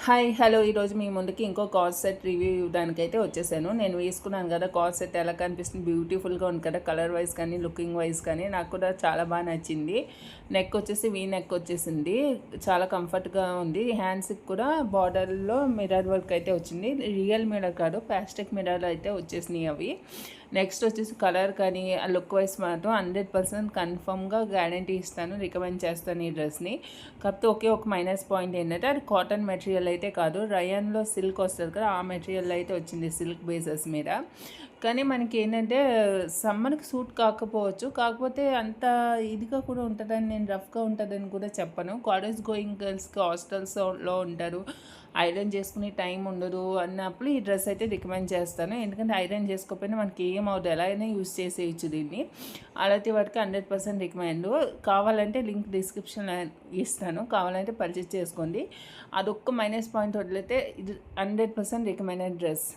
Hi hello ఈరోజు మీ ముందుకి ఇంకో కార్డ్ సెట్ రివ్యూ ఇవ్వడానికైతే వచ్చేసాను. నేను వేసుకున్నాను కదా కార్డ్ సెట్ ఎలా కనిపిస్తుంది, బ్యూటిఫుల్గా ఉంది కదా, కలర్ వైజ్ కానీ లుకింగ్ వైజ్ కానీ నాకు కూడా చాలా బాగా నచ్చింది. నెక్ వచ్చేసి వీ నెక్ వచ్చేసింది, చాలా కంఫర్ట్గా ఉంది. హ్యాండ్స్కి కూడా బార్డర్లో మిర్రర్ వర్క్ అయితే వచ్చింది. రియల్ మిర్రర్ కాదు, ప్లాస్టిక్ మిర్రర్ అయితే వచ్చేసినాయి అవి. నెక్స్ట్ వచ్చేసి కలర్ కానీ ఆ లుక్ వైజ్ మాత్రం 100% కన్ఫర్మ్గా గ్యారంటీ ఇస్తాను, రికమెండ్ చేస్తాను ఈ డ్రెస్ని. కాకపోతే ఒక మైనస్ పాయింట్ ఏంటంటే అది కాటన్ మెటీరియల్ అయితే కాదు, రయాన్లో సిల్క్ వస్తుంది కదా, ఆ మెటీరియల్ అయితే వచ్చింది సిల్క్ బేసెస్ మీద. కానీ మనకి ఏంటంటే సమ్మర్కి సూట్ కాకపోవచ్చు, కాకపోతే అంత ఇదిగా కూడా ఉంటుందని, నేను రఫ్గా ఉంటుందని కూడా చెప్పను. కాలేజ్ గోయింగ్ గర్ల్స్కి హాస్టల్స్లో ఉంటారు, ఐరన్ చేసుకునే టైం ఉండదు అన్నప్పుడు ఈ డ్రెస్ అయితే రికమెండ్ చేస్తాను. ఎందుకంటే ఐరన్ చేసుకోకపోయినా మనకి ఏమవుతుంది, ఎలా అయినా యూస్ చేసేయచ్చు దీన్ని. అలాంటి వాటికి 100% రికమెండ్. కావాలంటే లింక్ డిస్క్రిప్షన్లో ఇస్తాను, కావాలంటే పర్చేస్ చేసుకోండి. అదొక్క మైనస్ పాయింట్ వదిలితే ఇది 100% రికమెండెడ్ డ్రెస్.